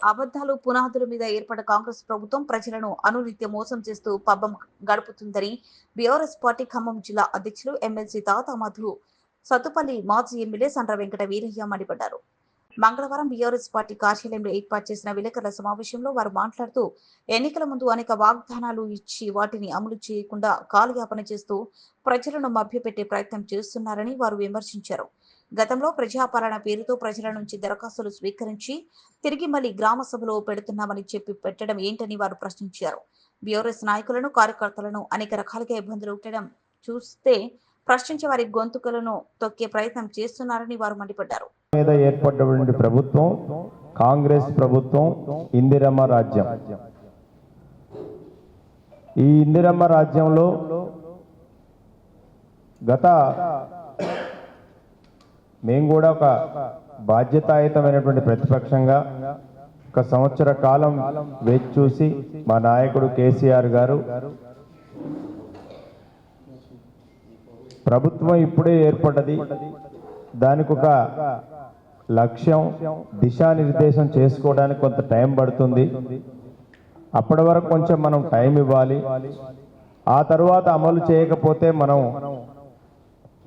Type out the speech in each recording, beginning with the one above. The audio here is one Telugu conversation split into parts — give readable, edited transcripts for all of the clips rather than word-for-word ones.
అబద్ధాలు పునాదుల మీద ఏర్పడ్డ కాంగ్రెస్ ప్రభుత్వం ప్రజలను అనునిత్యం మోసం చేస్తూ పబ్బం గడుపుతుందని బీఆర్ఎస్ పార్టీ ఖమ్మం జిల్లా అధ్యక్షులు ఎమ్మెల్సీ తాత మధు సత్తుపల్లి మాజీ ఎమ్మెల్యే సండ్ర వెంకట వీరయ్య మండిపడ్డారు. మంగళవారం బీఆర్ఎస్ పార్టీ కార్యాలయంలో ఏర్పాటు చేసిన విలేకరుల సమావేశంలో వారు మాట్లాడుతూ ఎన్నికల ముందు అనేక వాగ్దానాలు ఇచ్చి వాటిని అమలు చేయకుండా కాలయాపన చేస్తూ ప్రజలను మభ్యపెట్టే ప్రయత్నం చేస్తున్నారని వారు విమర్శించారు. గతంలో ప్రజాపాలన పేరుతో ప్రజల నుంచి దరఖాస్తులు స్వీకరించి తిరిగి మళ్లీ గ్రామ సభలో పెడుతున్నామని చెప్పి పెట్టడం ఏంటని వారు ప్రశ్నించారు. బీఆర్ఎస్ నాయకులను కార్యకర్తలను అనేక రకాలుగా ఇబ్బందులు పెట్టడం చూస్తే ప్రశ్నించే వారి గొంతుకలను తొక్కే ప్రయత్నం చేస్తున్నారని వారు మండిపడ్డారు. మీద ఏర్పడినటువంటి ప్రభుత్వం కాంగ్రెస్ ప్రభుత్వం ఇందిరమ్మ రాజ్యం. ఈ ఇందిరమ్మ రాజ్యంలో మేము కూడా ఒక బాధ్యతాయుతమైనటువంటి ప్రతిపక్షంగా ఒక సంవత్సర కాలం వేచి చూసి మా నాయకుడు కేసీఆర్ గారు ప్రభుత్వం ఇప్పుడే ఏర్పడ్డది, దానికి ఒక లక్ష్యం దిశానిర్దేశం చేసుకోవడానికి కొంత టైం పడుతుంది, అప్పటి వరకు కొంచెం మనం టైం ఇవ్వాలి, ఆ తర్వాత అమలు చేయకపోతే మనం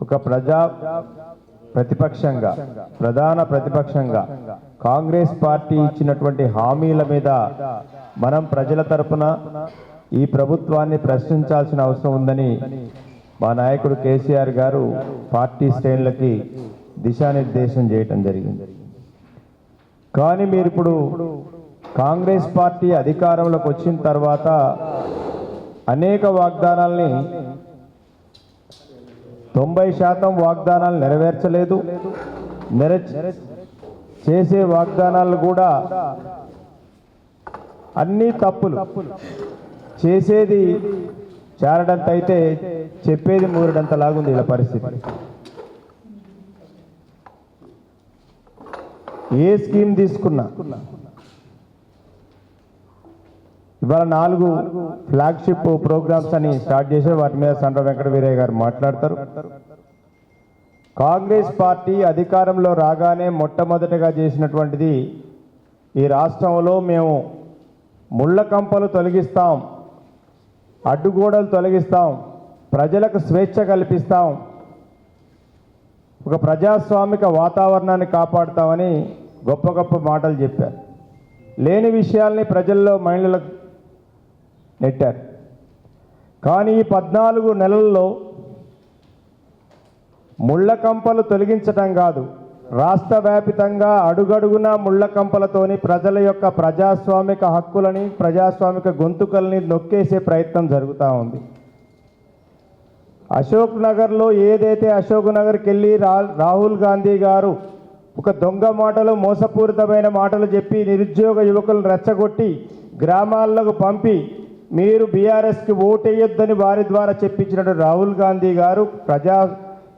ఒక ప్రధాన ప్రతిపక్షంగా కాంగ్రెస్ పార్టీ ఇచ్చినటువంటి హామీల మీద మనం ప్రజల తరపున ఈ ప్రభుత్వాన్ని ప్రశ్నించాల్సిన అవసరం ఉందని మా నాయకుడు కేసీఆర్ గారు పార్టీ శ్రేణులకి దిశానిర్దేశం చేయటం జరిగింది. కానీ మీరు ఇప్పుడు కాంగ్రెస్ పార్టీ అధికారంలోకి వచ్చిన తర్వాత అనేక వాగ్దానాల్ని 90% వాగ్దానాలు నెరవేర్చలేదు. చేసే వాగ్దానాలు కూడా అన్ని తప్పులు, చేసేది చారడంత అయితే చెప్పేది మూరడంత లాగుంది ఇలా పరిస్థితి. ఏ స్కీమ్ తీసుకున్నా ఇవాళ 4 ఫ్లాగ్షిప్ ప్రోగ్రామ్స్ అని స్టార్ట్ చేసే వాటి మీద సండ్ర వెంకట వీరయ్య గారు మాట్లాడతారు. కాంగ్రెస్ పార్టీ అధికారంలో రాగానే మొట్టమొదటిగా చేసినటువంటిది ఈ రాష్ట్రంలో మేము ముళ్ళ కంపలు తొలగిస్తాం, అడ్డుగోడలు తొలగిస్తాం, ప్రజలకు స్వేచ్ఛ కల్పిస్తాం, ఒక ప్రజాస్వామిక వాతావరణాన్ని కాపాడుతామని గొప్ప గొప్ప మాటలు చెప్పారు. లేని విషయాల్ని ప్రజల్లో మహిళలకు నెట్టారు. కానీ ఈ 14 నెలల్లో ముళ్ళ కంపలు తొలగించటం కాదు, రాష్ట్ర వ్యాపితంగా అడుగడుగున ముళ్ళ కంపలతోని ప్రజల యొక్క ప్రజాస్వామిక హక్కులని ప్రజాస్వామిక గొంతుకల్ని నొక్కేసే ప్రయత్నం జరుగుతూ ఉంది. అశోక్ నగర్లో ఏదైతే అశోక్ నగర్కి వెళ్ళి రాహుల్ గాంధీ గారు ఒక దొంగ మాటలు మోసపూరితమైన మాటలు చెప్పి నిరుద్యోగ యువకులను రెచ్చగొట్టి గ్రామాలకు పంపి మీరు బీఆర్ఎస్కి ఓటేయొద్దని వారి ద్వారా చెప్పించినట్టు రాహుల్ గాంధీ గారు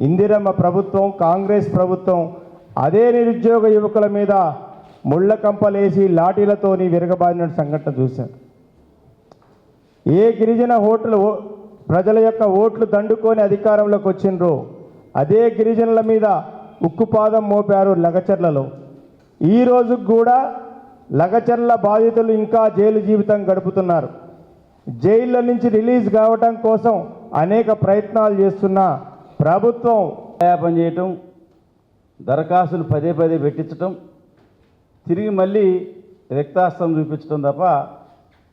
ఇందిరమ్మ ప్రభుత్వం కాంగ్రెస్ ప్రభుత్వం అదే నిరుద్యోగ యువకుల మీద ముళ్ళ కంపలేసి లాఠీలతోని విరగబాదిన సంఘటన చూశారు. ఏ గిరిజన ప్రజల యొక్క ఓట్లు దండుకొని అధికారంలోకి వచ్చిండ్రో అదే గిరిజనుల మీద ఉక్కుపాదం మోపారు లగచర్లలో. ఈ రోజు కూడా లగచర్ల బాధితులు ఇంకా జైలు జీవితం గడుపుతున్నారు. జైళ్ళ నుంచి రిలీజ్ కావటం కోసం అనేక ప్రయత్నాలు చేస్తున్న ప్రభుత్వం వ్యాపం చేయటం, దరఖాస్తులు పదే పెట్టించటం, తిరిగి మళ్ళీ రక్తాస్తం చూపించడం తప్ప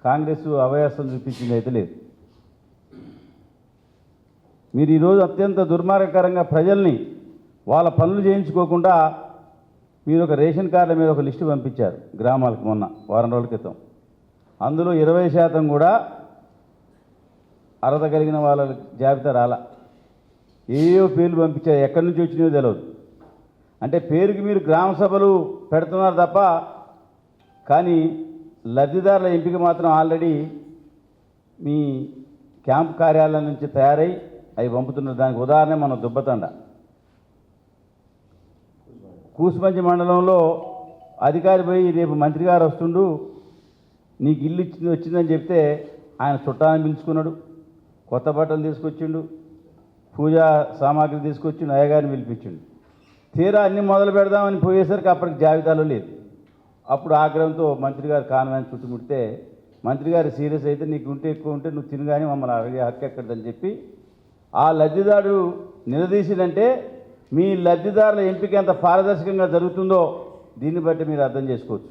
కాంగ్రెస్ అభయాస్తం చూపించింది అయితే లేదు. మీరు ఈరోజు అత్యంత దుర్మార్గకరంగా ప్రజల్ని వాళ్ళ పనులు చేయించుకోకుండా మీరు ఒక రేషన్ కార్డుల మీద ఒక లిస్టు పంపించారు గ్రామాలకు మొన్న వారం రోజుల క్రితం. అందులో 20% కూడా అర్హత కలిగిన వాళ్ళ జాబితా రాలా. ఏయో పేర్లు పంపించారు, ఎక్కడి నుంచి వచ్చినాయో తెలియదు. అంటే పేరుకి మీరు గ్రామ సభలు పెడుతున్నారు తప్ప కానీ లబ్ధిదారుల ఎంపిక మాత్రం ఆల్రెడీ మీ క్యాంప్ కార్యాలయం నుంచి తయారై అవి పంపుతున్నారు. దానికి ఉదాహరణ మన దుబ్బతండ కూసుమంచి మండలంలో అధికారి పోయి రేపు మంత్రి గారు వస్తుండు నీకు ఇల్లు వచ్చిందని చెప్తే ఆయన చుట్టాన్ని పిలుచుకున్నాడు, కొత్త బట్టలు తీసుకొచ్చిండు, పూజా సామాగ్రి తీసుకొచ్చిండు, అయ్యగారిని పిలిపించిండు. తీరా అన్ని మొదలు పెడదామని పోయేసరికి అప్పటికి జాబితాలో లేదు. అప్పుడు ఆగ్రహంతో మంత్రి గారు కాన్వాన్ని చుట్టుముడితే మంత్రి గారు సీరియస్ అయితే నీకు ఉంటే ఎక్కువ ఉంటే నువ్వు తిను కానీ మమ్మల్ని అడిగే హక్కు ఎక్కడదని చెప్పి ఆ లబ్ధిదారుడు నిలదీసినంటే మీ లబ్ధిదారుల ఎంపిక ఎంత పారదర్శకంగా జరుగుతుందో దీన్ని బట్టి మీరు అర్థం చేసుకోవచ్చు.